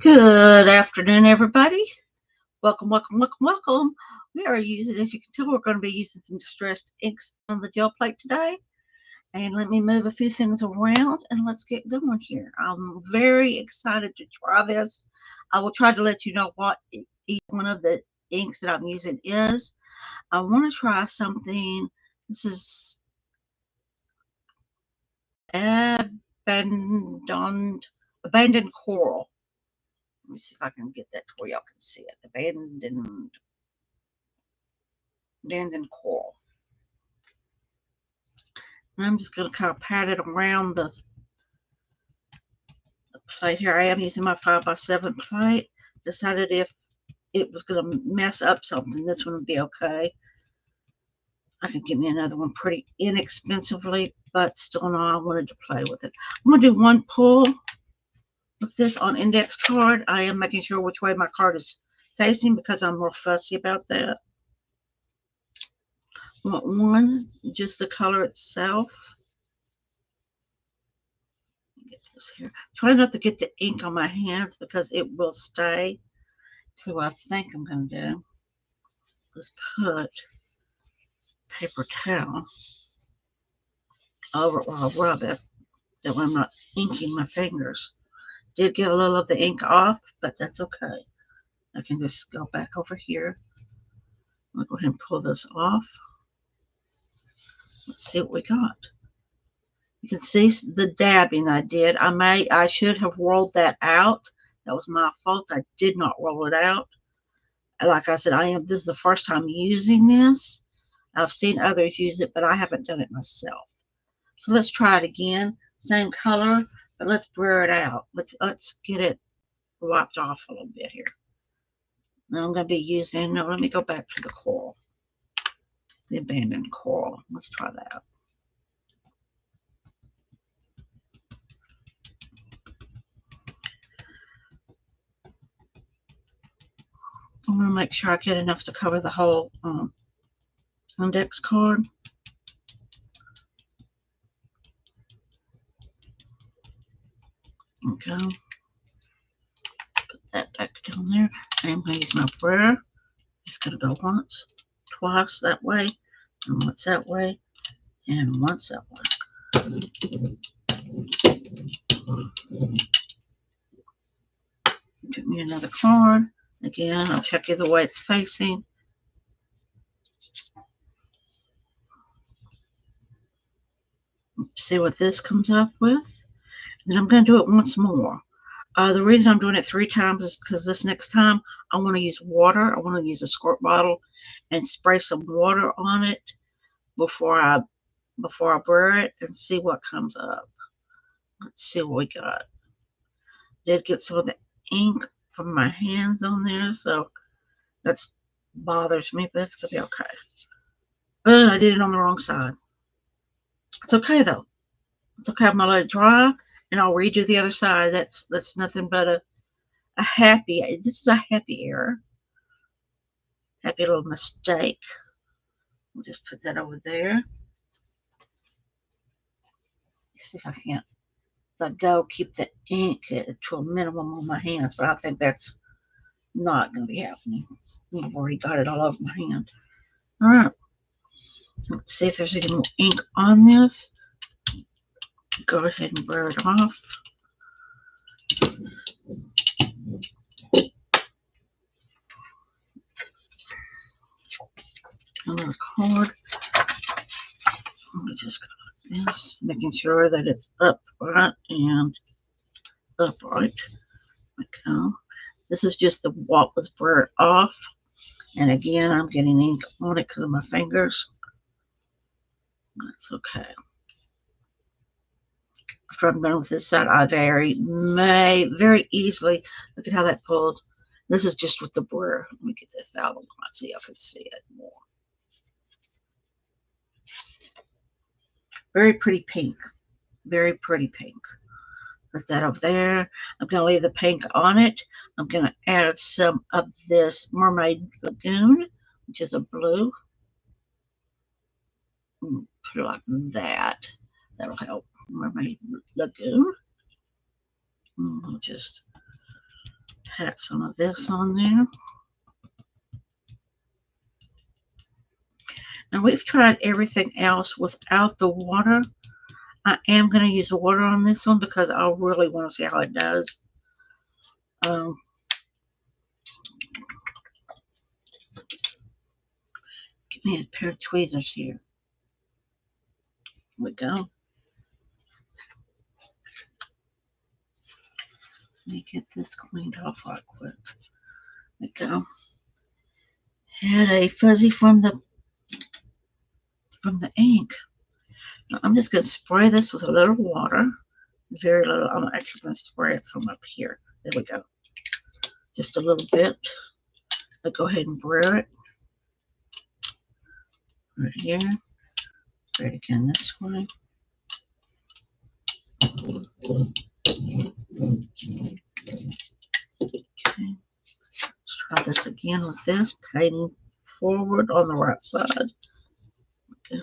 Good afternoon, everybody. Welcome, welcome, welcome, welcome. We are using, as you can tell, we're going to be using some distressed inks on the gel plate today. And let me move a few things around and let's get going here. I'm very excited to try this. I will try to let you know what each one of the inks that I'm using is. I want to try something. This is abandoned coral. Let me see if I can get that to where y'all can see it. Abandoned coral. And I'm just going to kind of pat it around the plate here. I am using my 5x7 plate. Decided if it was going to mess up something, this one would be okay. I could get me another one pretty inexpensively, but still no, I wanted to play with it. I'm going to do one pull with this on index card. I am making sure which way my card is facing because I'm more fussy about that. I want one, just the color itself. Get this here. Try not to get the ink on my hands because it will stay. So what I think I'm going to do is put paper towel over it while I rub it. That way I'm not inking my fingers. Did get a little of the ink off, but that's okay. I can just go back over here. I'll go ahead and pull this off. Let's see what we got. You can see the dabbing I did. I should have rolled that out. That was my fault. I did not roll it out. Like I said, this is the first time using this. I've seen others use it, but I haven't done it myself. So let's try it again. Same color, but let's blur it out. Let's get it wiped off a little bit here. Now I'm going to be using, no, let me go back to the coral. The abandoned coral. Let's try that. I'm going to make sure I get enough to cover the whole index card. Okay. Put that back down there. I'm going to use my brayer. Just going to go once, twice that way, and once that way, and once that way. Get me another card. Again, I'll check either way it's facing. See what this comes up with. Then I'm going to do it once more. The reason I'm doing it 3 times is because this next time I want to use water. I want to use a squirt bottle and spray some water on it before I burr it and see what comes up. Let's see what we got. Did get some of the ink from my hands on there, so that bothers me, but it's gonna be okay. But I did it on the wrong side. It's okay though. It's okay. I'm gonna let it dry, and I'll redo the other side. That's nothing but a happy. This is a happy error. Happy little mistake. We'll just put that over there. See if I can't. As I go, keep the ink to a minimum on my hands, but I think that's not going to be happening. I've already got it all over my hand. All right. Let's see if there's any more ink on this. Go ahead and blur it off. Another card. Let me just go like this, making sure that it's upright and upright. Okay. This is just the what was blurred off. And again, I'm getting ink on it because of my fingers. That's okay. After I'm done with this side, I may very easily, look at how that pulled. This is just with the blur. Let me get this out of the light so y'all can see it more. Very pretty pink. Very pretty pink. Put that over there. I'm going to leave the pink on it. I'm going to add some of this Mermaid Lagoon, which is a blue. Put it like that. That'll help. Mermaid Lagoon. We'll just Pat some of this on there. Now we've tried everything else without the water. I am going to use the water on this one because I really want to see how it does. Give me a pair of tweezers here. Here we go. Let me get this cleaned off right quick. There we go. Had a fuzzy from the ink. Now I'm just going to spray this with a little water. Very little. I'm actually going to spray it from up here. There we go. Just a little bit. I'll go ahead and brew it. Right here. Spray it again this way. Okay. Let's try this again with this. Painting forward on the right side. Okay.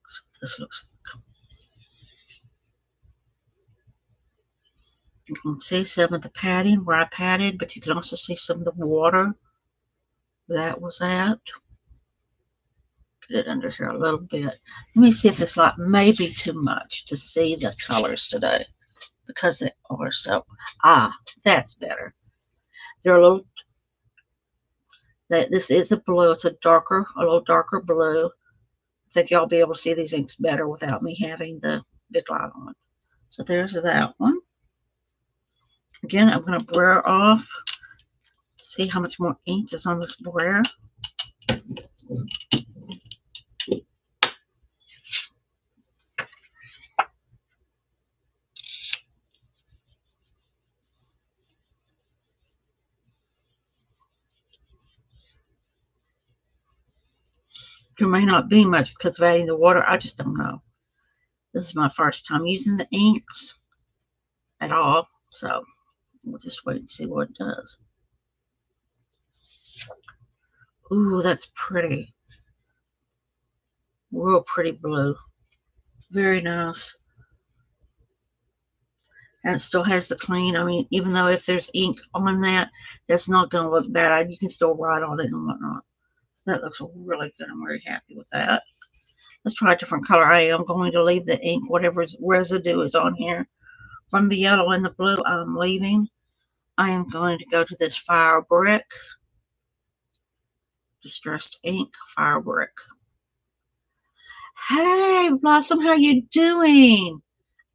So this looks like. You can see some of the padding where I padded, but you can also see some of the water that was at. Get it under here a little bit. Let me see if this light may be too much to see the colors today, because they are so, that's better. They're a little, this is a blue, it's a little darker blue. I think y'all be able to see these inks better without me having the big light on. So there's that one. Again, I'm going to brayer off. See how much more ink is on this brayer. There may not be much because of adding the water. I just don't know. This is my first time using the inks at all. So we'll just wait and see what it does. Ooh, that's pretty. Real pretty blue. Very nice. And it still has the clean. I mean, even though if there's ink on that, that's not going to look bad. You can still write on it and whatnot. So that looks really good. I'm very happy with that. Let's try a different color. I am going to leave the ink, whatever residue is on here. From the yellow and the blue, I'm leaving. I am going to go to this Fire Brick. Distressed ink, Fire Brick. Hey, Blossom, how you doing?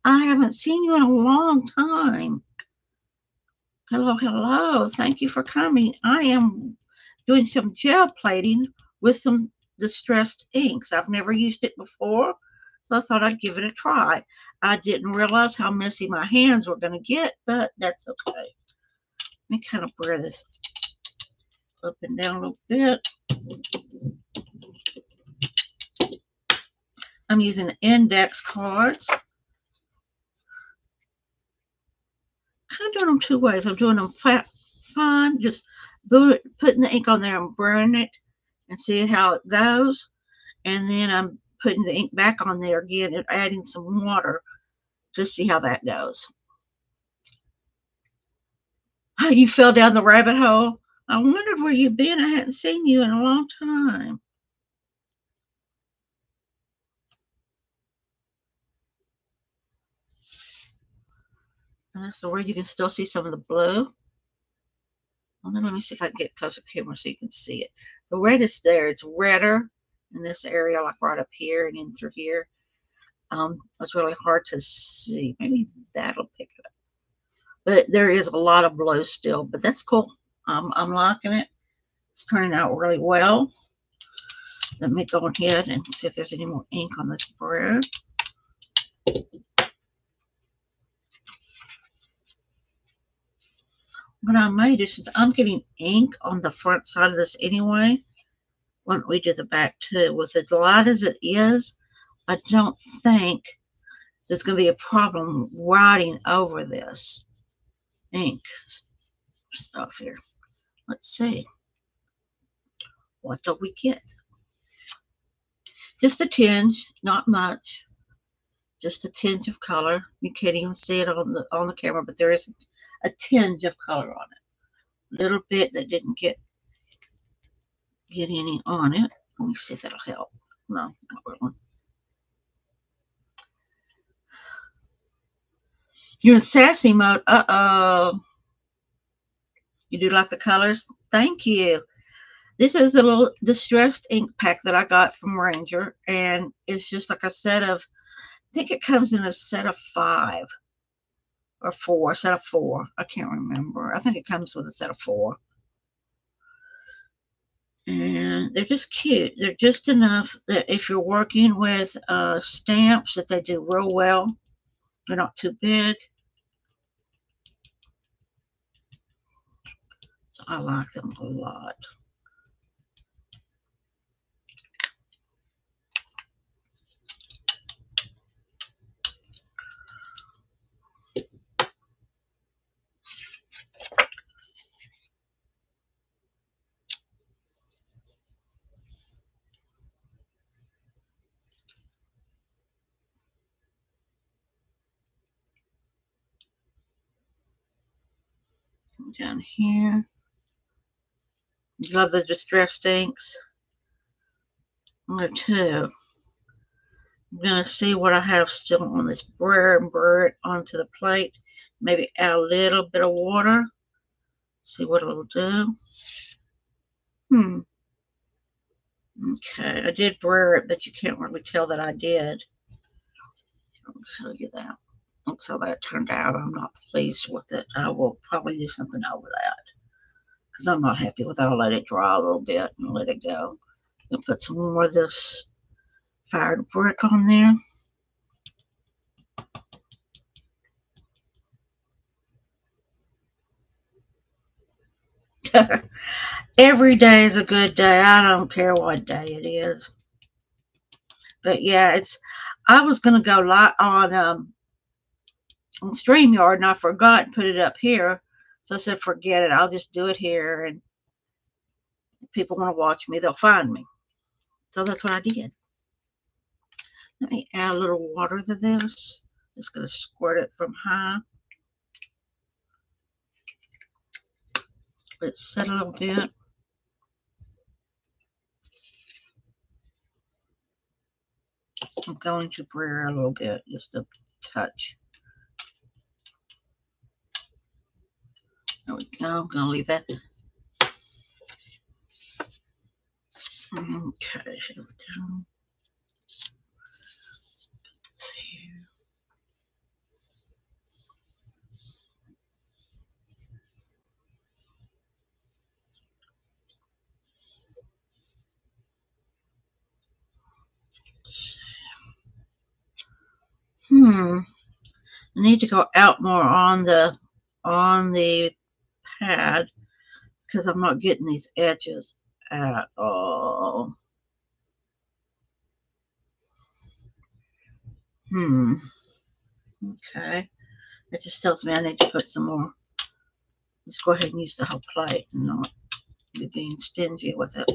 I haven't seen you in a long time. Hello, hello. Thank you for coming. I am doing some gel plating with some distressed inks. I've never used it before, so I thought I'd give it a try. I didn't realize how messy my hands were going to get, but that's okay. Let me kind of brayer this up and down a little bit. I'm using index cards. Kind of doing them two ways. I'm doing them fine, just putting the ink on there and burning it and seeing how it goes. And then I'm putting the ink back on there again and adding some water to see how that goes. You fell down the rabbit hole. I wondered where you've been. I hadn't seen you in a long time. And that's the where you can still see some of the blue. Well, then let me see if I can get closer camera so you can see it. The red is there. It's redder in this area, like right up here and in through here. It's really hard to see. Maybe that'll pick it up. But there is a lot of blue still, but that's cool. I'm liking it. It's turning out really well. Let me go ahead and see if there's any more ink on this brayer. What I may do, since I'm getting ink on the front side of this anyway, why don't we do the back too? With as light as it is, I don't think there's going to be a problem writing over this ink stuff here. Let's see. What do we get? Just a tinge, not much. Just a tinge of color. You can't even see it on the camera, but there is a tinge of color on it. A little bit that didn't get any on it. Let me see if that'll help. No, not really. You're in sassy mode. Uh-oh. You do like the colors? Thank you. This is a little distressed ink pack that I got from Ranger, and it's just like a set of, I think it comes in a set of 5 or 4, a set of 4. I can't remember. I think it comes with a set of 4. And they're just cute. They're just enough that if you're working with stamps, that they do real well. They're not too big. So I like them a lot. Down here. You love the distressed inks? I do too. I'm going to see what I have still on this Brayer and Brayer it onto the plate. Maybe add a little bit of water. See what it'll do. Okay, I did Brayer it, but you can't really tell that I did. I'll show you that. That's how that turned out. I'm not pleased with it. I will probably do something over that because I'm not happy with it. I'll let it dry a little bit and let it go. I'll put some more of this fired brick on there. Every day is a good day. I don't care what day it is. But yeah, I was gonna go live on StreamYard and I forgot and put it up here. So I said, forget it. I'll just do it here, and if people want to watch me, they'll find me. So that's what I did. Let me add a little water to this. Just gonna squirt it from high. Let it set a little bit. I'm going to Brayer a little bit, just a touch. There we go. I'm gonna leave that. Okay, here we go. I need to go out more on the pad because I'm not getting these edges at all. Okay. It just tells me I need to put some more. Let's go ahead and use the whole plate and not be being stingy with it.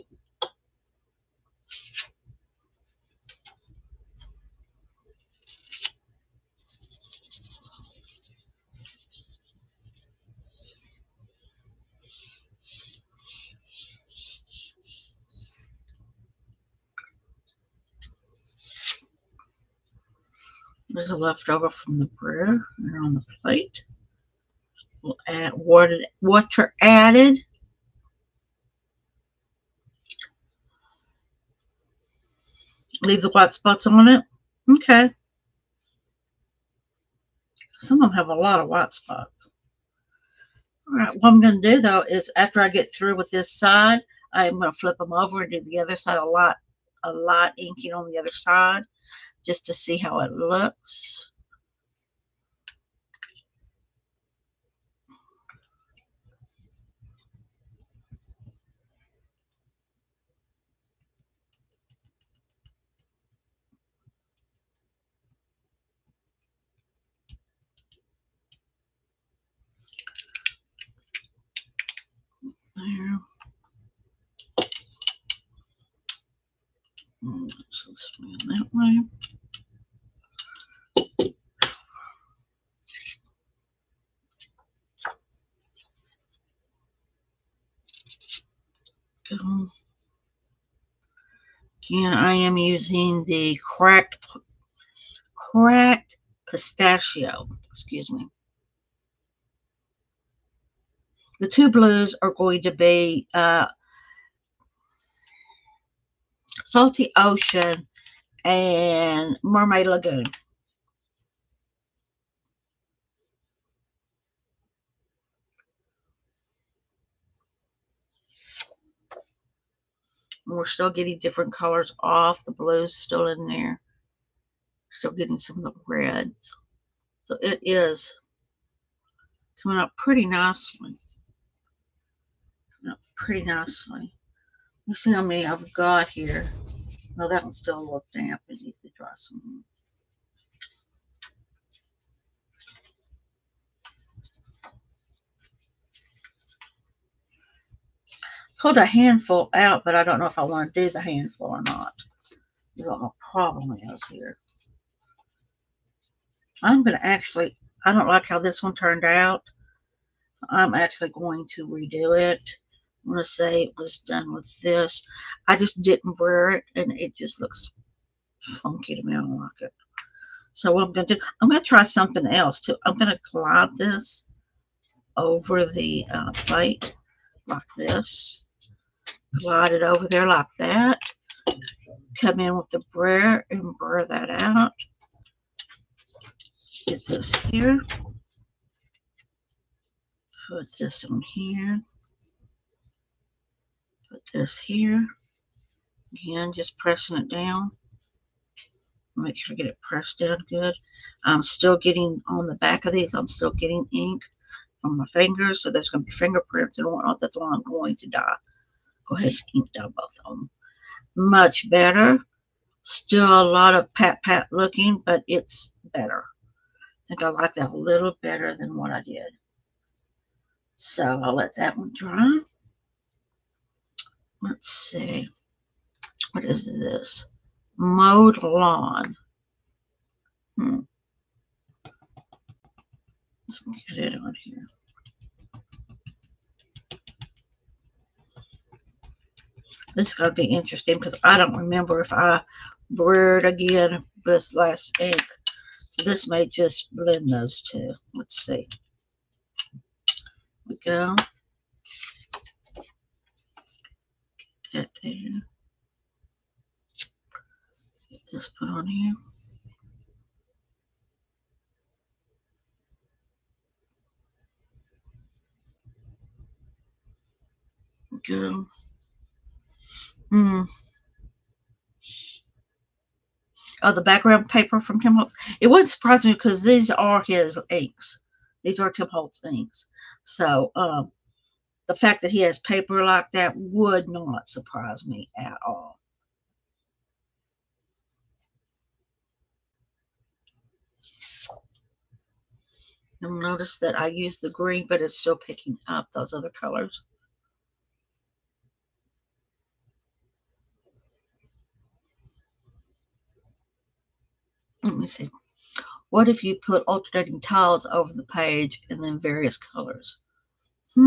There's a leftover from the Brayer and on the plate. We'll add water added. Leave the white spots on it. Okay. Some of them have a lot of white spots. All right, what I'm going to do though is after I get through with this side, I'm going to flip them over and do the other side a lot inking on the other side just to see how it looks. There. Swing that way. Go. Again, I am using the cracked pistachio. Excuse me. The two blues are going to be Salty Ocean and Mermaid Lagoon. We're still getting different colors off. The blue's still in there. Still getting some of the reds. So it is coming up pretty nicely. Pretty nicely. Let's see how many I've got here. No, that one's still a little damp. It needs to dry some more. Pulled a handful out, but I don't know if I want to do the handful or not. That's what my problem is here. I'm going to actually, I don't like how this one turned out. So I'm actually going to redo it. I'm going to say it was done with this. I just didn't wear it, and it just looks funky to me. I don't like it. So what I'm going to do, I'm going to try something else too. I'm going to glide this over the plate like this. Glide it over there like that. Come in with the brayer and brayer that out. Get this here. Put this on here. Put this here. Again, just pressing it down. Make sure I get it pressed down good. I'm still getting on the back of these, I'm still getting ink from my fingers, so there's going to be fingerprints and whatnot. That's why I'm going to dye. Go ahead and ink dye both of them. Much better. Still a lot of pat looking, but it's better. I think I like that a little better than what I did. So I'll let that one dry. Let's see. What is this? Mowed lawn. Let's get it on here. This is going to be interesting because I don't remember if I brewed again this last ink. So this may just blend those two. Let's see. Here we go. Get that there. Get this put on here. Go. Oh, the background paper from Tim Holtz. It wouldn't surprise me because these are his inks. These are Tim Holtz inks. So the fact that he has paper like that would not surprise me at all. You'll notice that I used the green, but it's still picking up those other colors. Let me see. What if you put alternating tiles over the page and then various colors? Let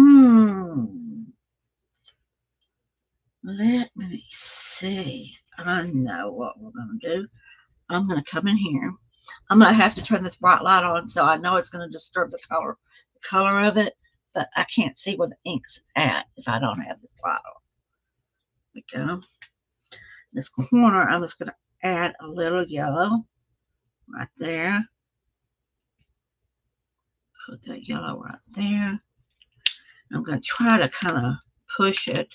me see. I know what we're going to do. I'm going to come in here. I'm going to have to turn this bright light on, so I know it's going to disturb the color of it, but I can't see where the ink's at if I don't have this light on. There we go. This corner, I'm just going to add a little yellow right there. Put that yellow right there. I'm going to try to kind of push it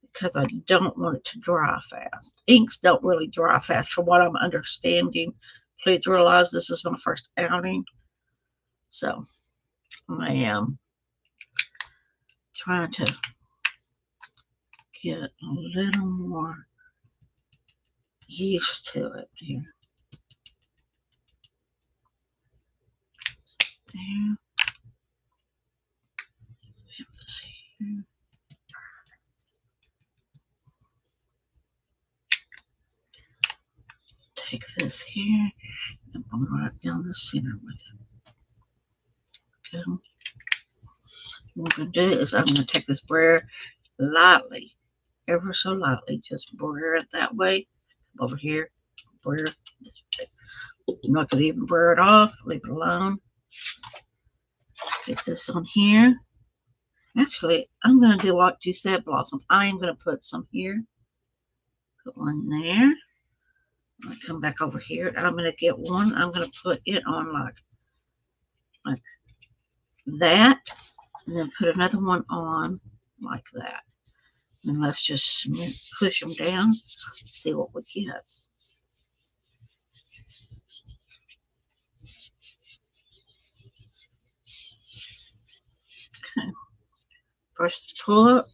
because I don't want it to dry fast. Inks don't really dry fast from what I'm understanding. Please realize this is my first outing. So I am trying to get a little more used to it here. There. Have this here. this here. I'm going right down the center with it. Okay. What I'm going to do is I'm going to take this brayer lightly, ever so lightly, just brayer it that way. Over here, brayer this way. I'm not going to even brayer it off, leave it alone. Get this on here. Actually, I'm going to do what you said, Blossom. I am going to put some here. Put one there. I come back over here and I'm going to get one. I'm going to put it on like that, and then put another one on like that. And let's just push them down, see what we get. Okay. First pull up.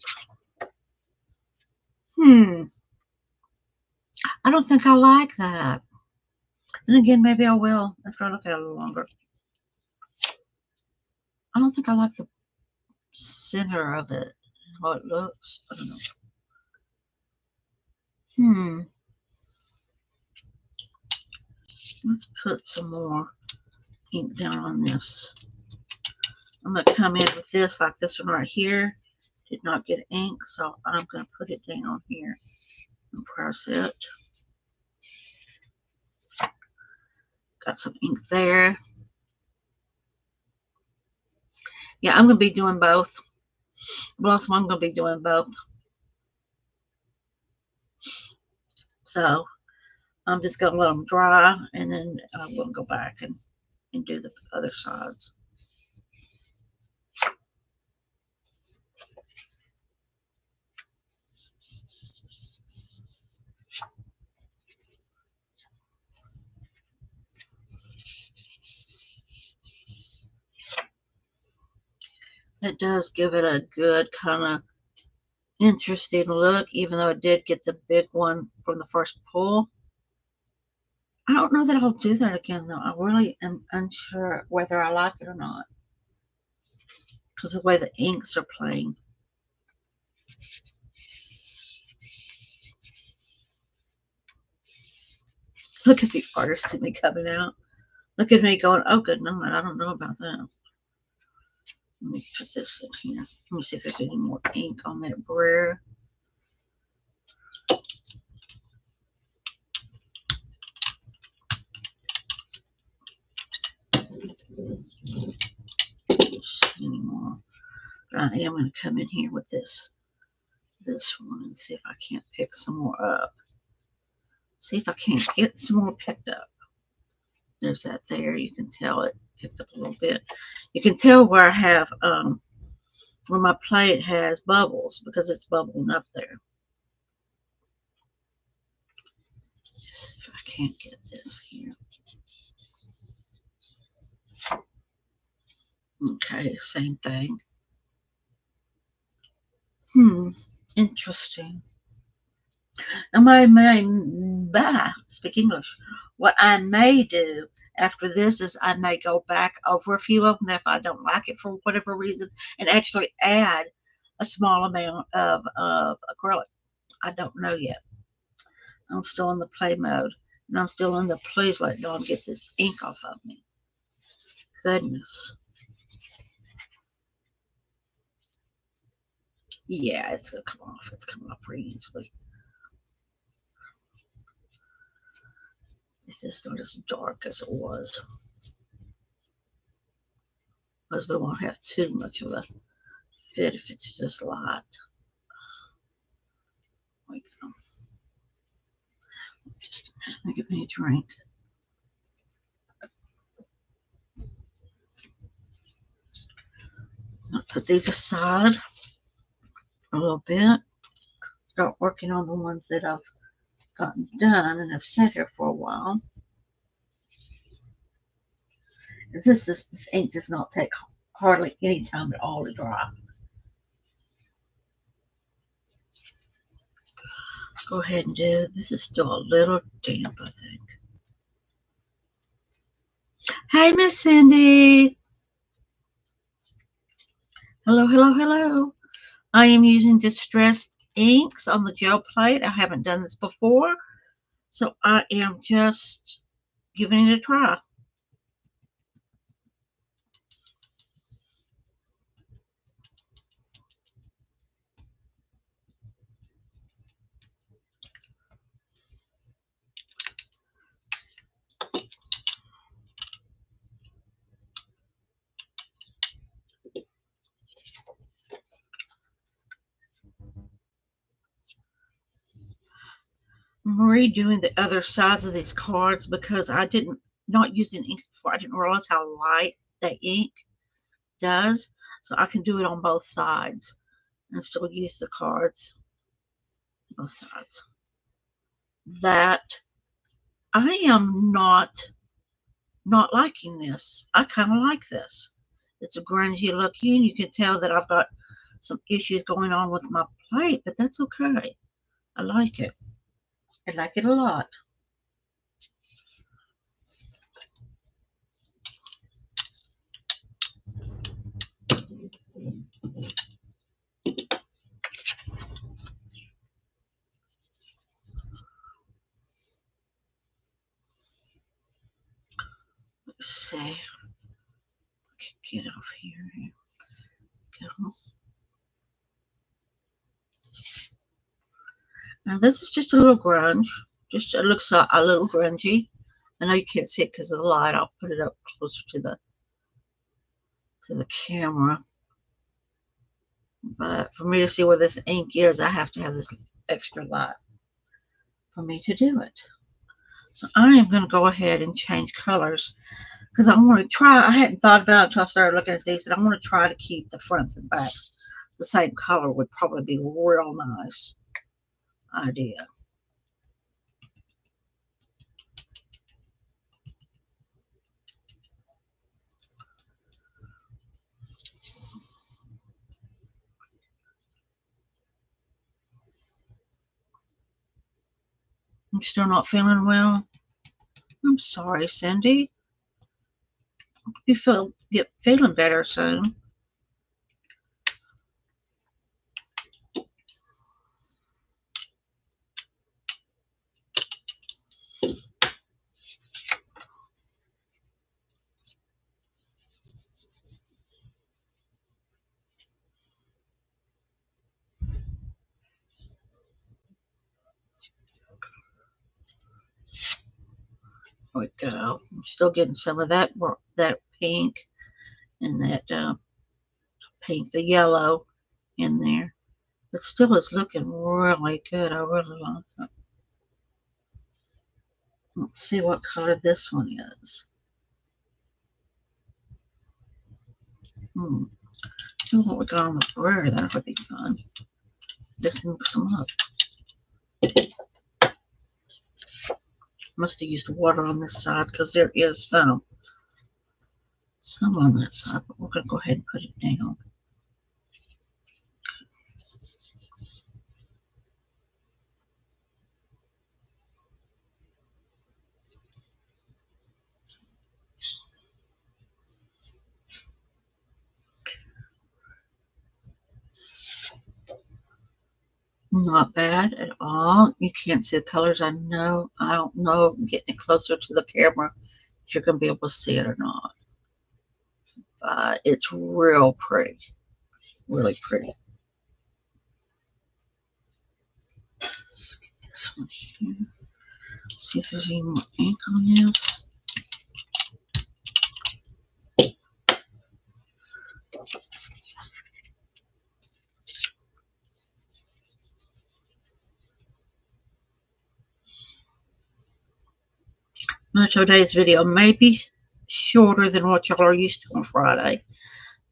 I don't think I like that. Then again, maybe I will after I look at it a little longer. I don't think I like the center of it, how it looks. I don't know. Let's put some more ink down on this. I'm going to come in with this, like this one right here. Did not get ink, so I'm going to put it down here and press it. Got some ink there. Yeah, I'm going to be doing both. Blossom, I'm going to be doing both. So I'm just going to let them dry, and then we'll go back and do the other sides. It does give it a good kind of interesting look, even though it did get the big one from the first pull. I don't know that I'll do that again, though. I really am unsure whether I like it or not, because of the way the inks are playing. Look at the artist in me coming out. Look at me going, oh, good night. I don't know about that. Let me put this in here. Let me see if there's any more ink on that brayer. Anymore. But I am going to come in here with this one and see if I can't pick some more up. See if I can't get some more picked up. There's that there. You can tell it picked up a little bit. You can tell where I have where my plate has bubbles because it's bubbling up there. If I can't get this here. Okay, same thing. Interesting. Speak English. What I may do after this is I may go back over a few of them if I don't like it for whatever reason and actually add a small amount of acrylic. I don't know yet. I'm still in the play mode, and I'm still in the please let Dawn get this ink off of me. Goodness. Yeah, it's going to come off. It's coming off pretty easily. It's just not as dark as it was. Because we won't have too much of a fit if it's just light. Like, just a minute, give me a drink. I'll put these aside for a little bit. Start working on the ones that I've gotten done and have sat here for a while. This ink does not take hardly any time at all to dry. Go ahead and do. This is still a little damp, I think. Hey, Miss Cindy. Hello, hello, hello. I am using distressed inks on the gel plate. I haven't done this before, So I am just giving it a try. I'm redoing the other sides of these cards because I didn't, not using inks before, I didn't realize how light that ink does. So I can do it on both sides and still use the cards both sides. That I am not liking this. I kind of like this. It's a grungy looking. You can tell that I've got some issues going on with my plate, but that's okay. I like it. I like it a lot. Let's see. Get off here. Go. Now this is just a little grunge. Just it looks a little grungy. I know you can't see it because of the light. I'll put it up closer to the camera. But for me to see where this ink is, I have to have this extra light for me to do it. So I am going to go ahead and change colors because I want to try. I hadn't thought about it until I started looking at these, and I want to try to keep the fronts and backs the same color. Would probably be a real nice idea. I'm still not feeling well. I'm sorry, Cindy. You get feeling better soon. There we go. I'm still getting some of that pink and that pink, the yellow in there. But still is looking really good. I really like it. Let's see what color this one is. See what we got on the brayer. That would be fun. Just mix them up. Must have used water on this side because there is some on that side, but we're going to go ahead and put it down. Not bad at all. You can't see the colors. I know. I don't know. Getting it closer to the camera if you're going to be able to see it or not. But it's real pretty. Really pretty. Let's get this one here. See if there's any more ink on this. Today's video may be shorter than what y'all are used to on Friday.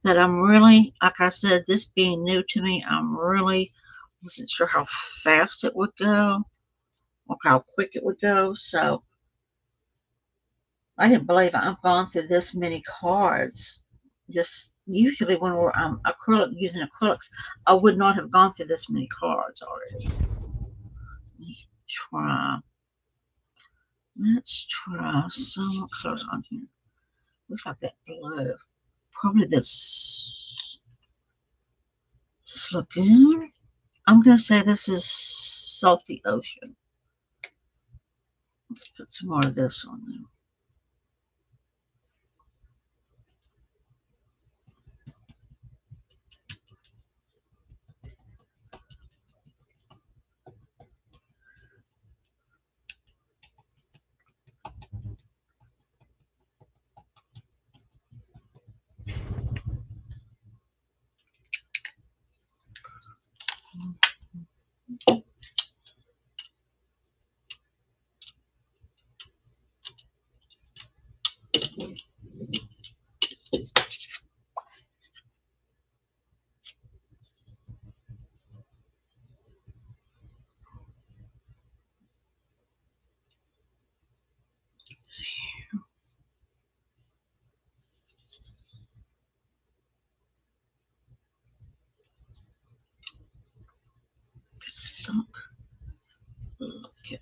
But I'm really, like I said, this being new to me, I'm really wasn't sure how fast it would go or how quick it would go. So I didn't believe I've gone through this many cards. Just usually when we're using acrylics, I would not have gone through this many cards already. Let me try. Let's try some colors on here. Looks like that blue. Probably this lagoon. I'm gonna say this is Salty Ocean. Put some more of this on there. Look at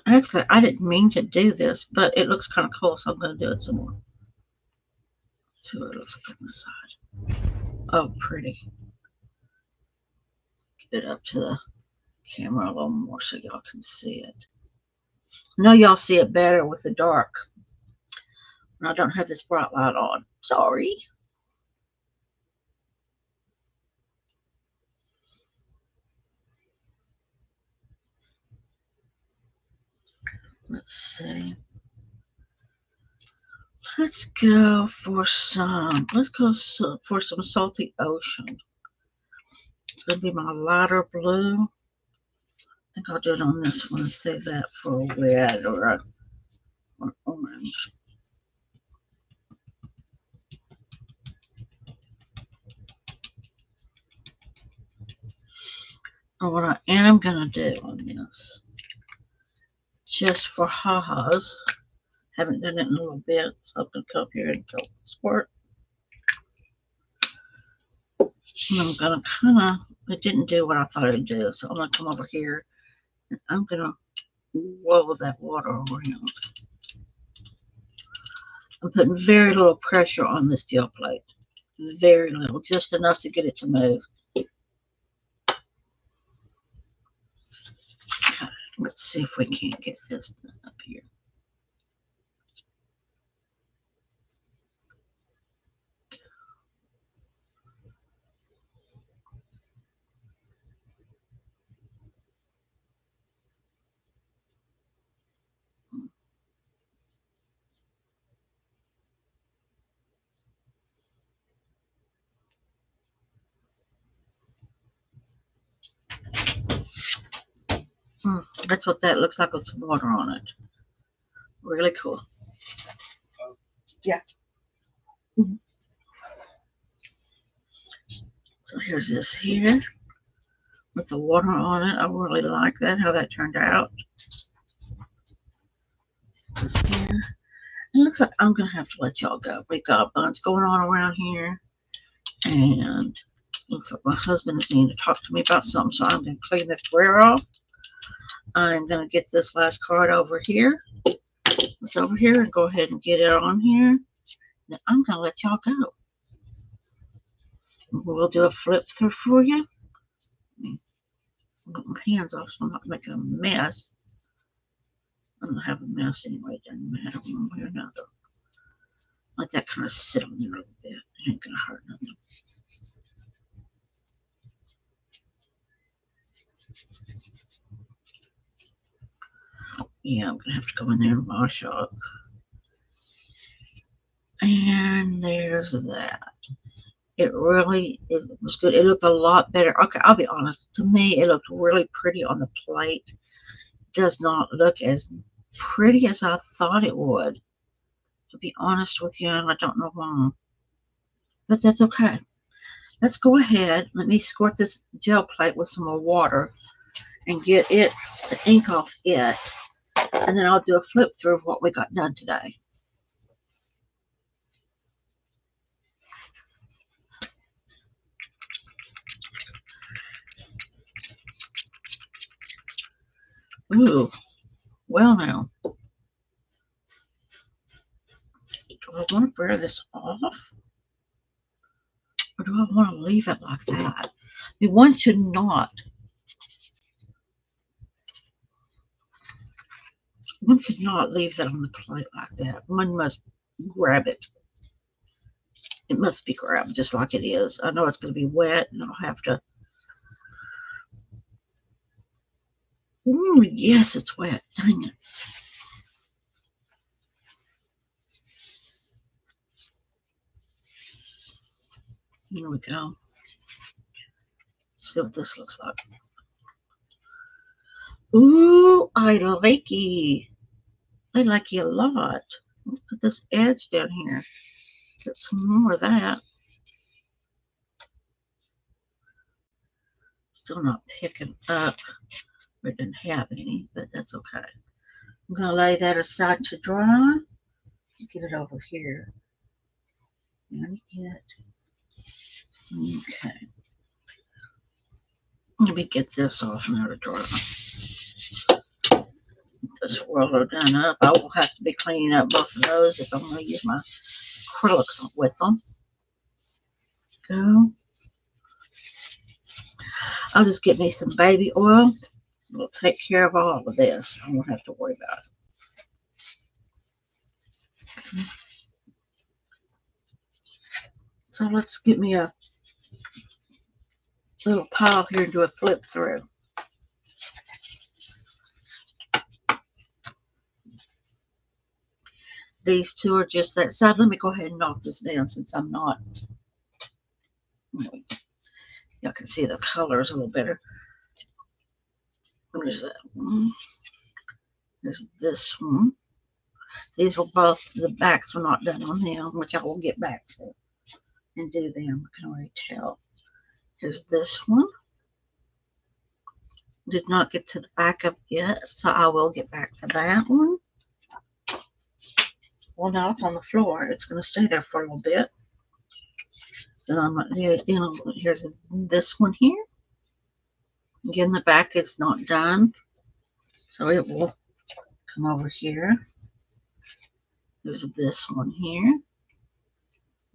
Actually, I didn't mean to do this, but it looks kind of cool, so I'm going to do it some more. See what it looks like on the side. Oh, pretty. Get it up to the camera a little more so y'all can see it. I know y'all see it better with the dark. And I don't have this bright light on. Sorry. Let's see. Let's go for some. Let's go for some Salty Ocean. It's going to be my lighter blue. I think I'll do it on this one and save that for a red or an orange. And what I am going to do on this, just for ha-has, haven't done it in a little bit, so I'm going to come up here and go squirt. And I'm going to kind of, it didn't do what I thought it would do, so I'm going to come over here and I'm going to roll that water around. I'm putting very little pressure on this gel plate. Very little, just enough to get it to move. Okay, let's see if we can't get this done up here. That's what that looks like with some water on it. Really cool. Yeah. So here's this here with the water on it. I really like that, how that turned out. This here. It looks like I'm going to have to let y'all go. We've got a bunch going on around here. And looks like my husband is needing to talk to me about something, so I'm going to clean this square off. I'm going to get this last card over here. It's over here and go ahead and get it on here. Then I'm going to let y'all go. We'll do a flip through for you. I'll get my hands off so I'm not making a mess. I'm going to have a mess anyway. It doesn't matter one way or another. Let that kind of sit on there a little bit. It ain't going to hurt nothing. Yeah, I'm going to have to go in there and wash up. And there's that. It really was good. It looked a lot better. Okay, I'll be honest. To me, it looked really pretty on the plate. It does not look as pretty as I thought it would. To be honest with you, and I don't know why. But that's okay. Let's go ahead. Let me squirt this gel plate with some more water and get it the ink off it, and then I'll do a flip through of what we got done today. Ooh, well now, do I want to wear this off? Or do I want to leave it like that? One should not. One could not leave that on the plate like that. One must grab it. It must be grabbed just like it is. I know it's going to be wet and I'll have to. Ooh, yes, it's wet. Dang it. Here we go. See what this looks like. Ooh, I like you. I like you a lot. Let's put this edge down here. Get some more of that. Still not picking up. We didn't have any, but that's okay. I'm going to lay that aside to dry. Get it over here. Okay. Let me get this off now to dry. This roller done up. I will have to be cleaning up both of those if I'm going to use my acrylics with them. Go. I'll just get me some baby oil. We'll take care of all of this. I won't have to worry about it. Okay. So let's get me a little pile here and do a flip through. These two are just that side. Let me go ahead and knock this down since I'm not. Y'all can see the colors a little better. There's that one. There's this one. These were both, the backs were not done on them, which I will get back to and do them. I can already tell. Here's this one. Did not get to the back of it, so I will get back to that one. Well, now it's on the floor. It's going to stay there for a little bit. Then I'm going to, here's this one here. Again, the back is not done, so it will come over here. There's this one here.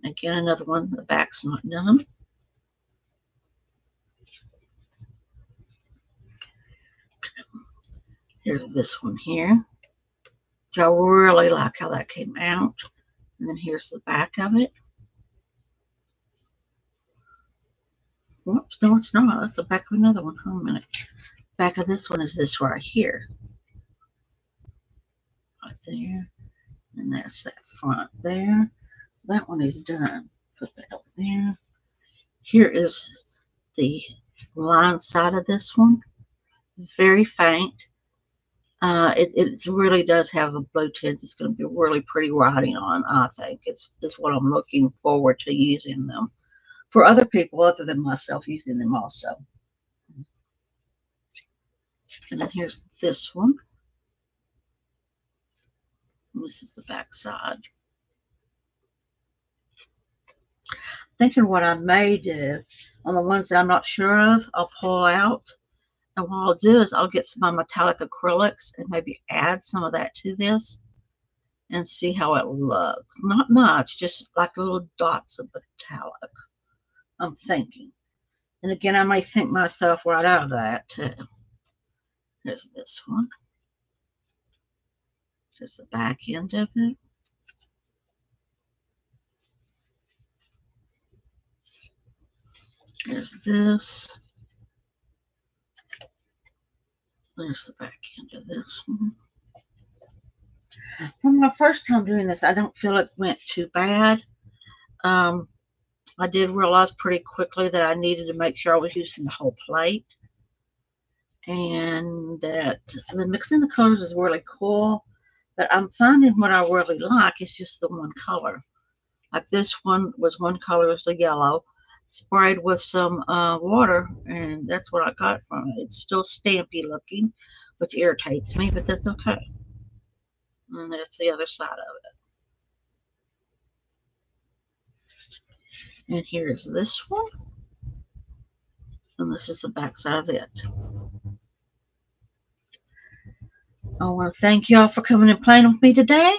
Again, another one, the back's not done. Here's this one here. I really like how that came out. And then here's the back of it. Whoops, no, it's not. That's the back of another one. Hold on a minute. Back of this one is this right here. Right there. And that's that front there. So that one is done. Put that up there. Here is the line side of this one. Very faint. It really does have a blue tint. It's going to be really pretty writing on, I think. It's what I'm looking forward to using them. For other people other than myself, using them also. And then here's this one. This is the back side. Thinking what I may do on the ones that I'm not sure of, I'll pull out. And what I'll do is I'll get some of my metallic acrylics and maybe add some of that to this and see how it looks. Not much, just like little dots of metallic. I'm thinking. And again, I may think myself right out of that too. There's this one. There's the back end of it. There's this. There's the back end of this one. From my first time doing this, I don't feel it went too bad. I did realize pretty quickly that I needed to make sure I was using the whole plate. And that the mixing the colors is really cool. But I'm finding what I really like is just the one color. Like this one was one color, it's a yellow, sprayed with some water, and that's what I got from it. It's still stampy looking, which irritates me, but that's okay. And that's the other side of it. And here's this one. And this is the back side of it. I want to thank y'all for coming and playing with me today.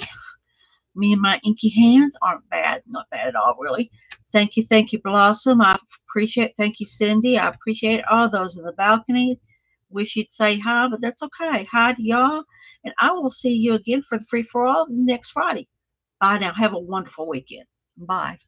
Me and my inky hands aren't bad. Not bad at all, really. Thank you, Blossom. I appreciate it. Thank you, Cindy. I appreciate all those in the balcony. Wish you'd say hi, but that's okay. Hi to y'all. And I will see you again for the free for all next Friday. Bye now. Have a wonderful weekend. Bye.